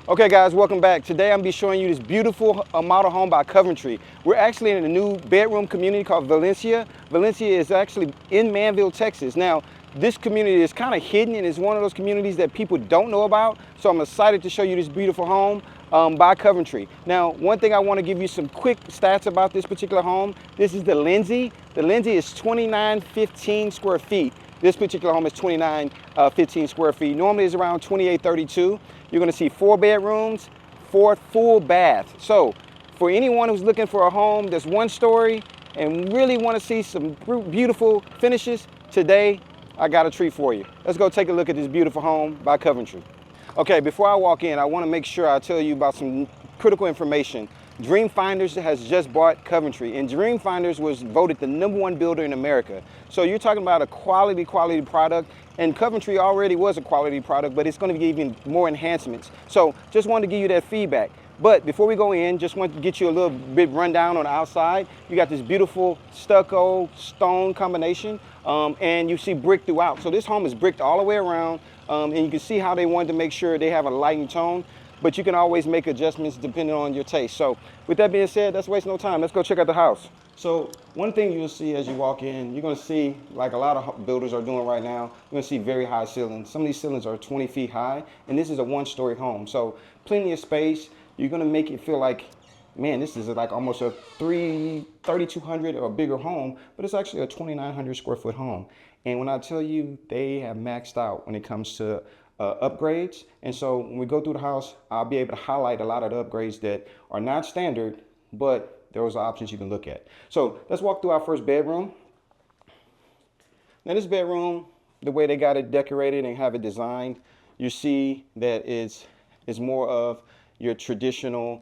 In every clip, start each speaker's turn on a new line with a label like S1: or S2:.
S1: Okay guys, welcome back. Today I'm going to be showing you this beautiful model home by Coventry. We're actually in a new bedroom community called Valencia. Valencia is actually in Manvel, Texas. Now, this community is kind of hidden and is one of those communities that people don't know about. So I'm excited to show you this beautiful home by Coventry. Now, one thing I want to give you some quick stats about this particular home. This is the Lindsay. The Lindsay is 2915 square feet. This particular home is 2915 square feet. Normally it's around 2832. You're gonna see 4 bedrooms, 4 full baths. So for anyone who's looking for a home that's 1 story and really wanna see some beautiful finishes, today I got a treat for you. Let's go take a look at this beautiful home by Coventry. Okay, before I walk in, I wanna make sure I tell you about some critical information. Dream Finders has just bought Coventry, and Dream Finders was voted the #1 builder in America. So you're talking about a quality product, and Coventry already was a quality product, but it's going to get even more enhancements. So just wanted to give you that feedback. But before we go in, just want to get you a little bit rundown on the outside. You got this beautiful stucco stone combination, and you see brick throughout. So this home is bricked all the way around, and you can see how they wanted to make sure they have a light and tone. But you can always make adjustments depending on your taste. So with that being said, let's waste no time. Let's go check out the house. So one thing you'll see as you walk in, you're gonna see, like a lot of builders are doing right now, you're gonna see very high ceilings. Some of these ceilings are 20 feet high, and this is a 1-story home. So plenty of space. You're gonna make it feel like, man, this is like almost a 3,200 or a bigger home, but it's actually a 2,900 square foot home. And when I tell you, they have maxed out when it comes to upgrades. And so when we go through the house, I'll be able to highlight a lot of the upgrades that are not standard, but those are options you can look at. So let's walk through our first bedroom. Now this bedroom, the way they got it decorated and have it designed, you see that it's more of your traditional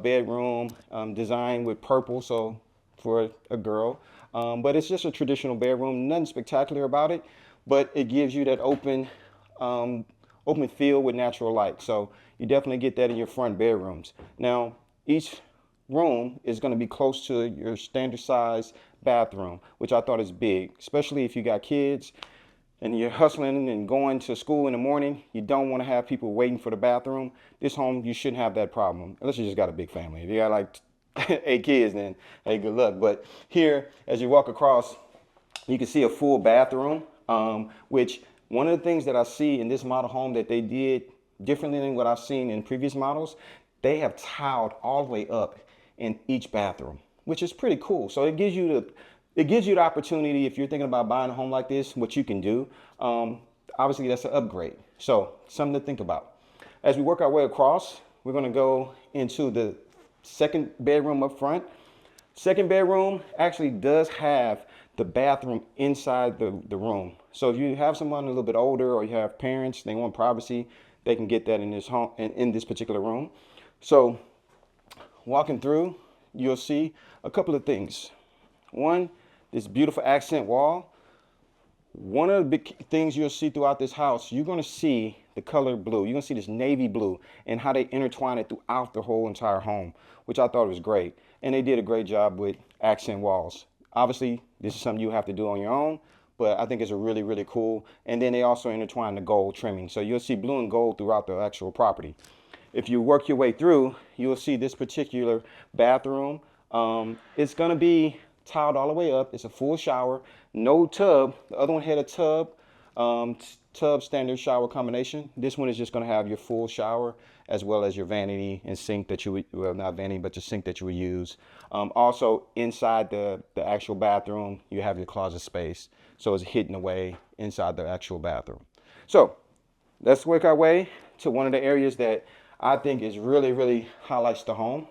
S1: bedroom design with purple, so for a girl. But it's just a traditional bedroom, nothing spectacular about it, but it gives you that open feel with natural light. So you definitely get that in your front bedrooms. Now, each room is going to be close to your standard size bathroom, which I thought is big, especially if you got kids and you're hustling and going to school in the morning. You don't want to have people waiting for the bathroom. This home, you shouldn't have that problem, unless you just got a big family. If you got like 8 kids, then hey, good luck. But here, as you walk across, you can see a full bathroom, which one of the things that I see in this model home that they did differently than what I've seen in previous models, they have tiled all the way up in each bathroom, which is pretty cool. So it gives you the opportunity, if you're thinking about buying a home like this, what you can do. Obviously, that's an upgrade. So something to think about. As we work our way across, we're going to go into the second bedroom up front. Second bedroom actually does have the bathroom inside the room. So if you have someone a little bit older or you have parents, they want privacy, they can get that in this home, in this particular room. So walking through, you'll see a couple of things. One, this beautiful accent wall. One of the big things you'll see throughout this house, you're gonna see the color blue. You're gonna see this navy blue and how they intertwine it throughout the whole entire home, which I thought was great. And they did a great job with accent walls. Obviously, this is something you have to do on your own, but I think it's a really cool. And then they also intertwine the gold trimming. So you'll see blue and gold throughout the actual property. If you work your way through, you'll see this particular bathroom. It's gonna be tiled all the way up. It's a full shower, no tub. The other one had a tub, tub standard shower combination. This one is just gonna have your full shower as well as your vanity and sink that you would, well, not vanity, but the sink that you would use. Also inside the actual bathroom, you have your closet space. So it's hidden away inside the actual bathroom. So let's work our way to one of the areas that I think is really highlights the home,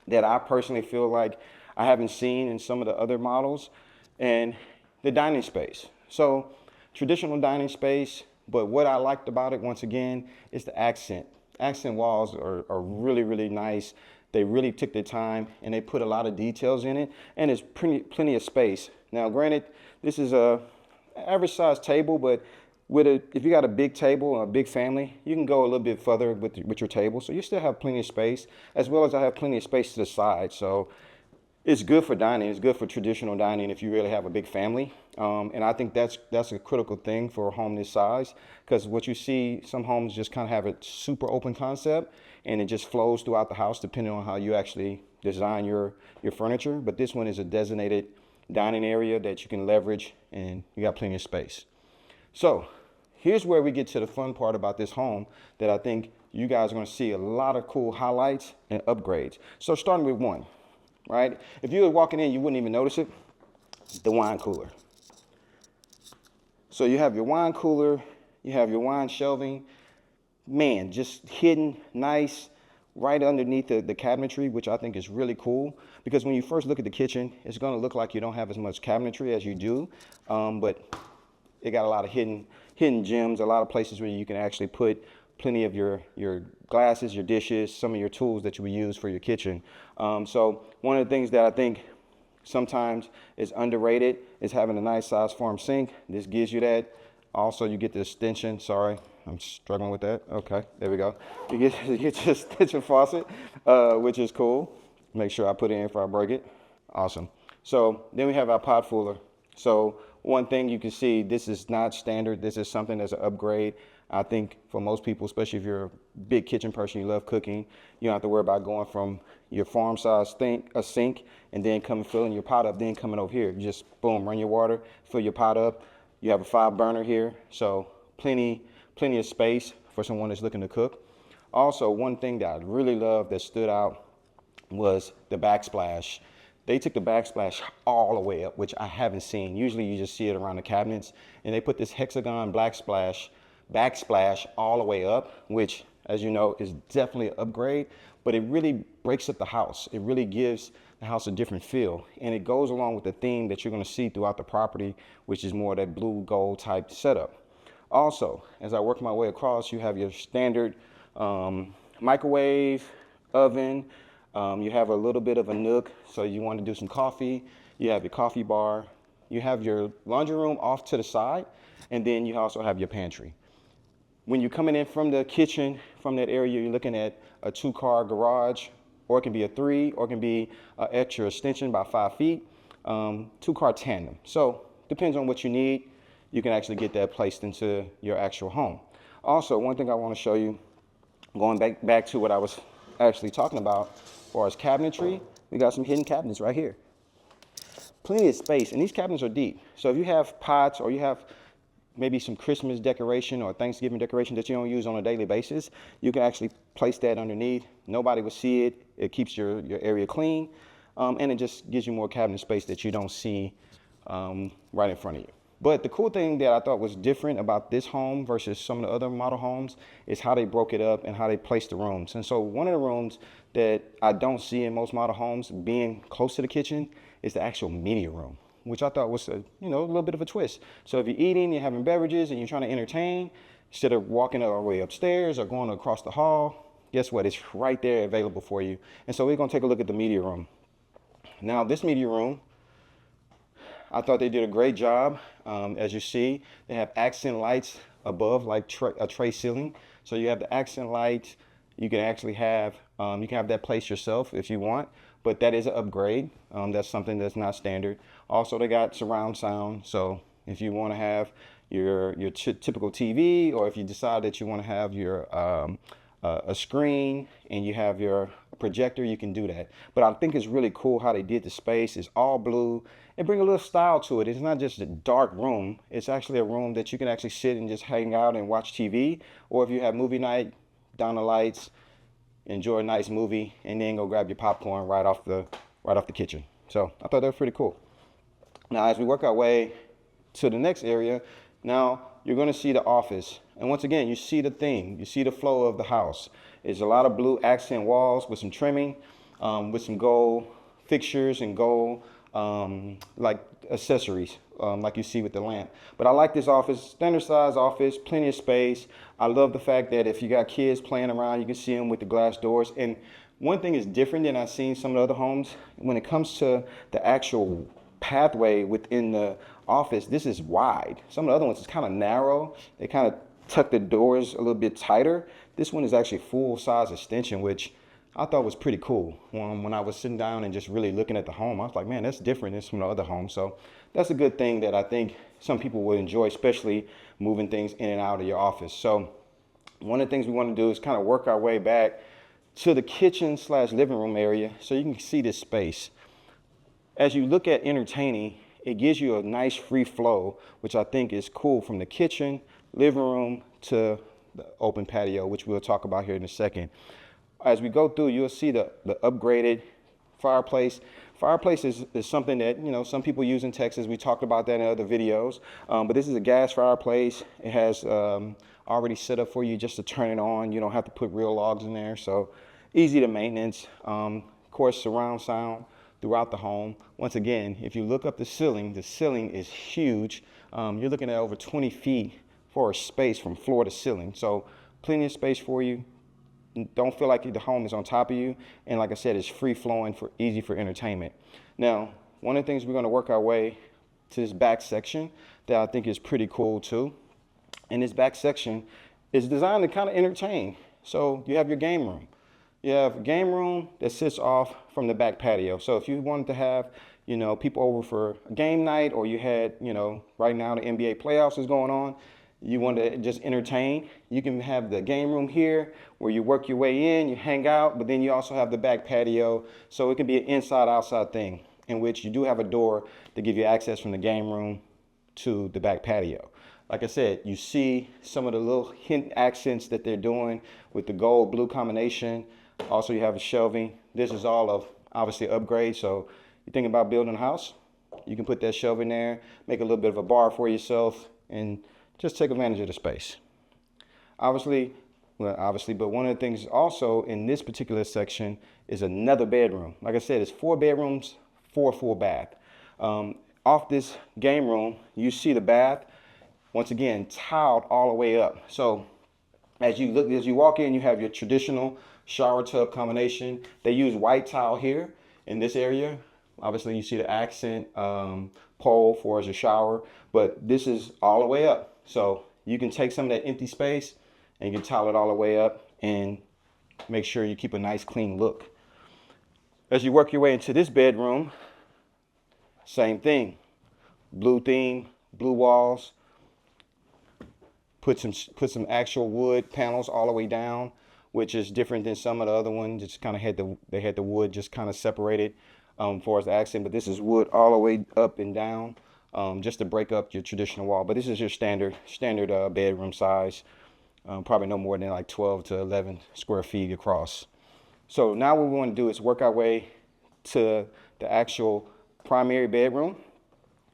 S1: that I personally feel like I haven't seen in some of the other models, and the dining space. So traditional dining space, but what I liked about it, once again, is the accent. Accent walls are really nice. They really took their time and they put a lot of details in it, and there's plenty of space. Now, granted, this is a average size table, but if you got a big table or a big family, you can go a little bit further with your table. So you still have plenty of space, as well as I have plenty of space to the side. So it's good for dining. It's good for traditional dining if you really have a big family. And I think that's a critical thing for a home this size, because what you see, some homes just kind of have a super open concept and it just flows throughout the house depending on how you actually design your furniture. But this one is a designated dining area that you can leverage, and you got plenty of space. So here's where we get to the fun part about this home that I think you guys are going to see a lot of cool highlights and upgrades. So starting with one, right? If you were walking in, you wouldn't even notice it. The wine cooler. So you have your wine cooler, you have your wine shelving, man, just hidden nice right underneath the cabinetry, which I think is really cool, because when you first look at the kitchen, it's going to look like you don't have as much cabinetry as you do, but it got a lot of hidden gems, a lot of places where you can actually put plenty of your glasses, your dishes, some of your tools that you would use for your kitchen. So one of the things that I think sometimes is underrated is having a nice size farm sink. This gives you that. Also, you get the extension. Sorry, I'm struggling with that. Okay, there we go. You get your extension faucet, which is cool. Make sure I put it in before I break it. Awesome. So then we have our pot fuller. So one thing you can see, this is not standard. This is something that's an upgrade. I think for most people, especially if you're a big kitchen person, you love cooking, you don't have to worry about going from your farm size sink and then filling your pot up, then coming over here. You just, boom, run your water, fill your pot up. You have a 5 burner here, so plenty of space for someone that's looking to cook. Also, one thing that I really loved that stood out was the backsplash. They took the backsplash all the way up, which I haven't seen. Usually you just see it around the cabinets, and they put this hexagon backsplash all the way up, which, as you know, is definitely an upgrade, but it really breaks up the house. It really gives the house a different feel, and it goes along with the theme that you're going to see throughout the property, which is more of that blue gold type setup. Also, as I work my way across, you have your standard microwave, oven. You have a little bit of a nook, so you want to do some coffee. You have your coffee bar. You have your laundry room off to the side, and then you also have your pantry. When you're coming in from the kitchen, from that area, you're looking at a 2-car garage, or it can be a 3, or it can be an extra extension by 5 feet, 2-car tandem. So depends on what you need. You can actually get that placed into your actual home. Also, one thing I want to show you, going back to what I was actually talking about, as far as cabinetry, we got some hidden cabinets right here. Plenty of space, and these cabinets are deep. So if you have pots, or you have maybe some Christmas decoration or Thanksgiving decoration that you don't use on a daily basis, you can actually place that underneath. Nobody will see it. It keeps your area clean, and it just gives you more cabinet space that you don't see right in front of you. But the cool thing that I thought was different about this home versus some of the other model homes is how they broke it up and how they placed the rooms. And so one of the rooms that I don't see in most model homes being close to the kitchen is the actual media room, which I thought was a little bit of a twist. So if you're eating, you're having beverages, and you're trying to entertain, instead of walking all the way upstairs or going across the hall, guess what? It's right there available for you. And so we're going to take a look at the media room. Now, this media room, I thought they did a great job. As you see, they have accent lights above, like a tray ceiling. So you have the accent lights. You can actually have, you can have that place yourself if you want, but that is an upgrade. That's something that's not standard. Also, they got surround sound. So if you want to have your typical TV, or if you decide that you want to have your a screen and you have your projector, you can do that. But I think it's really cool how they did the space. It's all blue and bring a little style to it. It's not just a dark room. It's actually a room that you can actually sit and just hang out and watch TV. Or if you have movie night, down the lights, enjoy a nice movie, and then go grab your popcorn right off the kitchen. So I thought that was pretty cool. Now, as we work our way to the next area, now you're going to see the office. And once again, you see the theme. You see the flow of the house. It's a lot of blue accent walls with some trimming, with some gold fixtures and gold like accessories, like you see with the lamp. But I like this office, standard size office, plenty of space. I love the fact that if you got kids playing around, you can see them with the glass doors. And one thing is different than I've seen some of the other homes. When it comes to the actual pathway within the office, this is wide. Some of the other ones is kind of narrow. They kind of tuck the doors a little bit tighter. This one is actually full size extension, which I thought was pretty cool. When I was sitting down and just really looking at the home, I was like, man, that's different than some of the other homes. So that's a good thing that I think some people would enjoy, especially moving things in and out of your office. So one of the things we want to do is kind of work our way back to the kitchen slash living room area so you can see this space. As you look at entertaining, it gives you a nice free flow, which I think is cool, from the kitchen, living room to the open patio, which we'll talk about here in a second. As we go through, you'll see the upgraded fireplace. Fireplace is something that, you know, some people use in Texas. We talked about that in other videos, but this is a gas fireplace. It has already set up for you just to turn it on. You don't have to put real logs in there, so easy to maintenance. Of course, surround sound throughout the home. Once again, if you look up the ceiling is huge. You're looking at over 20 feet for a space from floor to ceiling. So plenty of space for you. Don't feel like the home is on top of you. And like I said, it's free flowing, for easy for entertainment. Now, one of the things we're going to work our way to this back section that I think is pretty cool too. And this back section is designed to kind of entertain. So you have your game room. You have a game room that sits off from the back patio. So if you wanted to have, you know, people over for a game night, or you had, you know, right now the NBA playoffs is going on, you want to just entertain, you can have the game room here where you work your way in, you hang out, but then you also have the back patio. So it can be an inside-outside thing in which you do have a door to give you access from the game room to the back patio. Like I said, you see some of the little hint accents that they're doing with the gold blue combination. Also, you have a shelving. This is all of obviously upgrade. So you think about building a house, you can put that shelving there, make a little bit of a bar for yourself, and just take advantage of the space. Obviously, but one of the things also in this particular section is another bedroom. Like I said, it's 4 bedrooms, 4 full bath. Off this game room, you see the bath, once again, tiled all the way up. So as you walk in, you have your traditional shower tub combination. They use white tile here in this area. Obviously, you see the accent pole for as a shower, but this is all the way up. So you can take some of that empty space and you can tile it all the way up and make sure you keep a nice clean look. As you work your way into this bedroom, same thing. Blue theme, blue walls. Put some actual wood panels all the way down, which is different than some of the other ones. It's kind of they had the wood just kind of separated for as the accent, but this is wood all the way up and down, just to break up your traditional wall. But this is your standard bedroom size, probably no more than like 12 to 11 square feet across. So now what we want to do is work our way to the actual primary bedroom.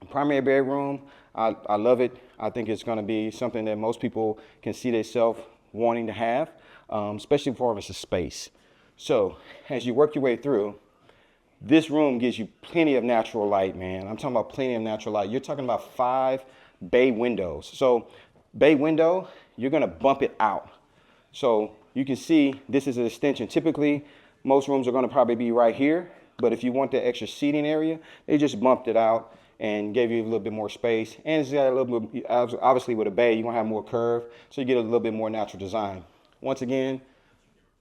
S1: Primary bedroom, I love it. I think it's going to be something that most people can see themselves wanting to have, especially for it's a space. So as you work your way through, this room gives you plenty of natural light, man. I'm talking about plenty of natural light. You're talking about 5 bay windows. So bay window, you're going to bump it out. So you can see this is an extension. Typically, most rooms are going to probably be right here. But if you want the extra seating area, they just bumped it out and gave you a little bit more space. And it's got a little bit, obviously with a bay, you're gonna have more curve, so you get a little bit more natural design. Once again,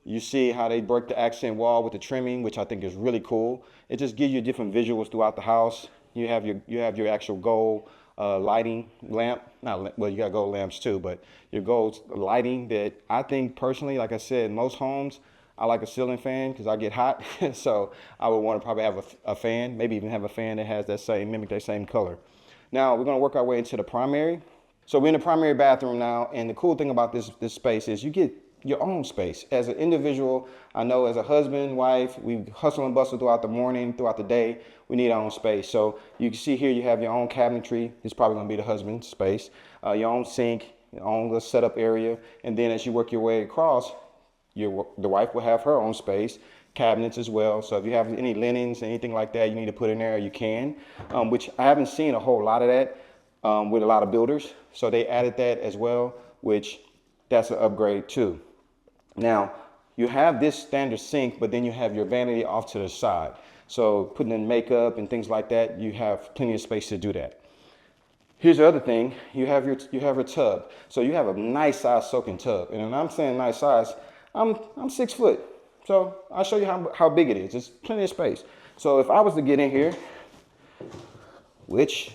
S1: you see how they break the accent wall with the trimming, which I think is really cool. It just gives you different visuals throughout the house. You have your actual gold lighting lamp. Well, you got gold lamps too, but your gold lighting that I think personally, like I said, most homes, I like a ceiling fan because I get hot, so I would want to probably have a fan, maybe even have a fan that has mimic that same color. Now we're going to work our way into the primary. So we're in the primary bathroom now, and the cool thing about this space is you get your own space. As an individual, I know as a husband, wife, we hustle and bustle throughout the morning, throughout the day, we need our own space. So you can see here you have your own cabinetry. It's probably going to be the husband's space, your own sink, your own little setup area, and then as you work your way across, the wife will have her own space, cabinets as well. So if you have any linens, anything like that you need to put in there, you can, which I haven't seen a whole lot of that with a lot of builders. So they added that as well, which that's an upgrade too. Now, you have this standard sink, but then you have your vanity off to the side. So putting in makeup and things like that, you have plenty of space to do that. Here's the other thing, you have your tub. So you have a nice size soaking tub. And when I'm saying nice size, I'm 6 foot. So I'll show you how big it is. It's plenty of space. So if I was to get in here, which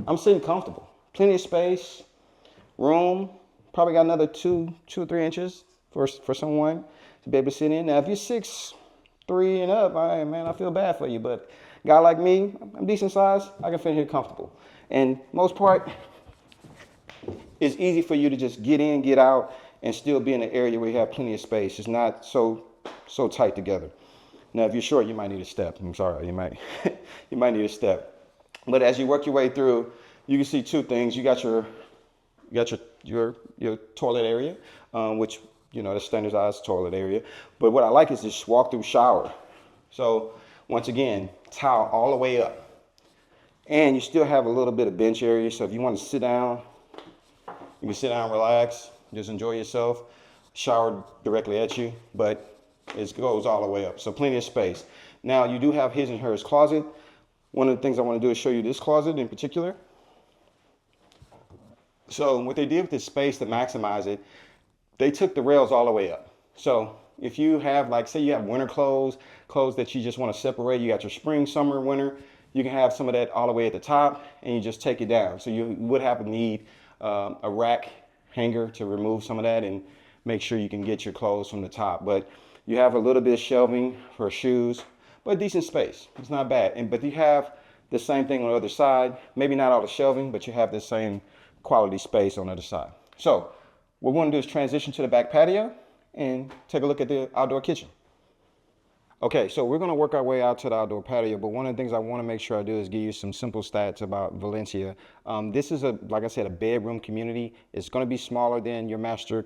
S1: I'm sitting comfortable, plenty of space, room, probably got another 2 or 3 inches for someone to be able to sit in. Now, if you're 6'3" and up, man, I feel bad for you, but a guy like me, I'm decent size, I can fit in here comfortable. And most part, it's easy for you to just get in, get out, and still be in an area where you have plenty of space. It's not so tight together. Now, if you're short, you might need a step. I'm sorry, you might need a step. But as you work your way through, you can see 2 things. You got your toilet area, which, you know, the standardized toilet area. But what I like is this walk-through shower. So once again, towel all the way up. And you still have a little bit of bench area. So if you want to sit down, you can sit down, relax, just enjoy yourself. Shower directly at you, but it goes all the way up. So plenty of space. Now you do have his and hers closet. One of the things I want to do is show you this closet in particular. So what they did with this space to maximize it, they took the rails all the way up. So if you have, like, say you have winter clothes that you just want to separate, you got your spring, summer, winter, you can have some of that all the way at the top and you just take it down. So you would have to need a rack hanger to remove some of that and make sure you can get your clothes from the top. But you have a little bit of shelving for shoes, but decent space. It's not bad. But you have the same thing on the other side. Maybe not all the shelving, but you have the same quality space on the other side. So what we want to do is transition to the back patio and take a look at the outdoor kitchen. Okay, so we're going to work our way out to the outdoor patio, but one of the things I want to make sure I do is give you some simple stats about Valencia. This is, like I said, a bedroom community. It's going to be smaller than your master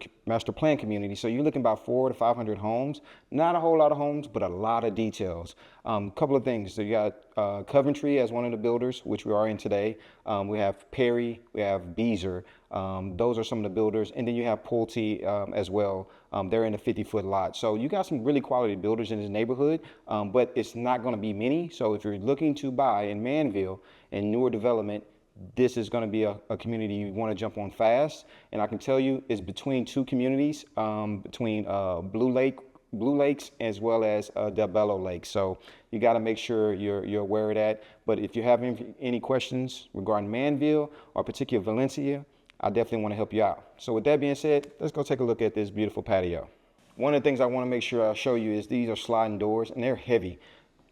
S1: plan community, so you're looking about 400 to 500 homes. Not a whole lot of homes, but a lot of details. Couple of things. So you got Coventry as one of the builders, which we are in today. We have Perry, we have Beezer. Those are some of the builders, and then you have Pulte as well. They're in a 50-foot lot. So you got some really quality builders in this neighborhood, but it's not going to be many. So if you're looking to buy in Manvel and newer development, this is going to be a community you want to jump on fast. And I can tell you it's between 2 communities, between Blue Lakes as well as Del Bello Lake. So you got to make sure you're aware of that. But if you have any questions regarding Manvel or particular Valencia, I definitely want to help you out. So with that being said, let's go take a look at this beautiful patio. One of the things I want to make sure I show you is these are sliding doors and they're heavy.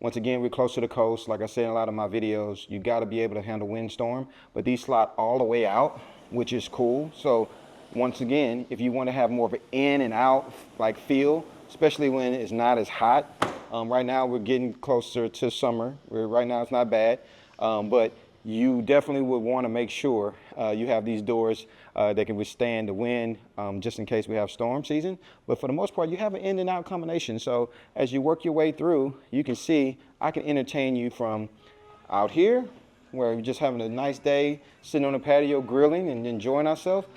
S1: Once again, we're close to the coast. Like I said in a lot of my videos, you got to be able to handle windstorm, but these slide all the way out, which is cool. So once again, if you want to have more of an in and out like feel, especially when it's not as hot. Right now we're getting closer to summer. Right now it's not bad, but you definitely would want to make sure you have these doors that can withstand the wind just in case we have storm season. But for the most part, you have an in and out combination. So as you work your way through, you can see I can entertain you from out here where we're just having a nice day, sitting on the patio, grilling and enjoying ourselves,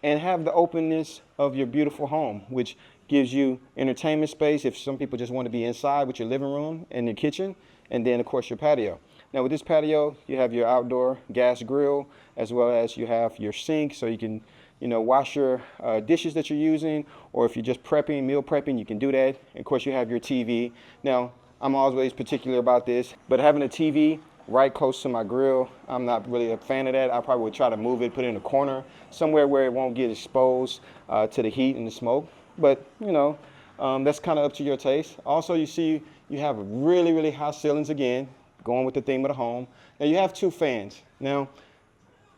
S1: and have the openness of your beautiful home, which gives you entertainment space if some people just want to be inside with your living room and your kitchen, and then of course your patio. Now with this patio, you have your outdoor gas grill, as well as you have your sink, so you can, wash your dishes that you're using, or if you're just prepping, meal prepping, you can do that. And of course you have your TV. Now, I'm always particular about this, but having a TV right close to my grill, I'm not really a fan of that. I probably would try to move it, put it in a corner, somewhere where it won't get exposed to the heat and the smoke. But, that's kind of up to your taste. Also, you see you have really, really high ceilings again, going with the theme of the home. Now you have 2 fans. Now,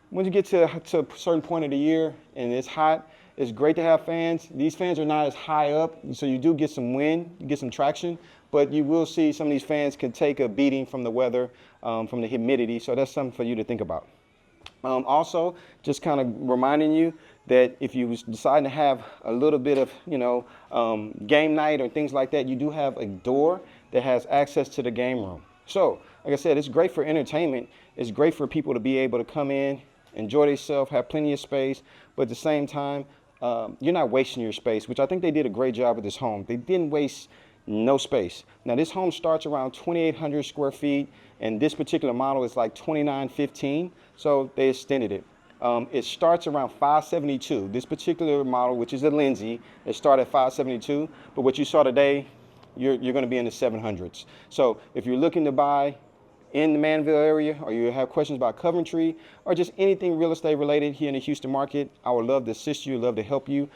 S1: when you get to a certain point of the year and it's hot, it's great to have fans. These fans are not as high up, so you do get some wind, you get some traction, but you will see some of these fans can take a beating from the weather, from the humidity, so that's something for you to think about. Also, just kind of reminding you that if you decide to have a little bit of, game night or things like that, you do have a door that has access to the game room. So, like I said, it's great for entertainment. It's great for people to be able to come in, enjoy themselves, have plenty of space, but at the same time, you're not wasting your space, which I think they did a great job with this home. They didn't waste no space. Now, this home starts around 2,800 square feet, and this particular model is like 2,915, so they extended it. It starts around 572. This particular model, which is a Lindsay, it started at 572. But what you saw today, you're going to be in the 700s. So if you're looking to buy in the Manvel area, or you have questions about Coventry, or just anything real estate related here in the Houston market, I would love to assist you, love to help you.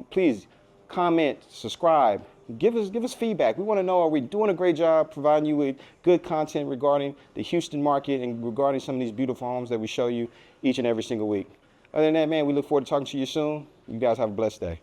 S1: Please comment, subscribe, give us feedback. We want to know, are we doing a great job providing you with good content regarding the Houston market and regarding some of these beautiful homes that we show you each and every single week. Other than that, man, we look forward to talking to you soon. You guys have a blessed day.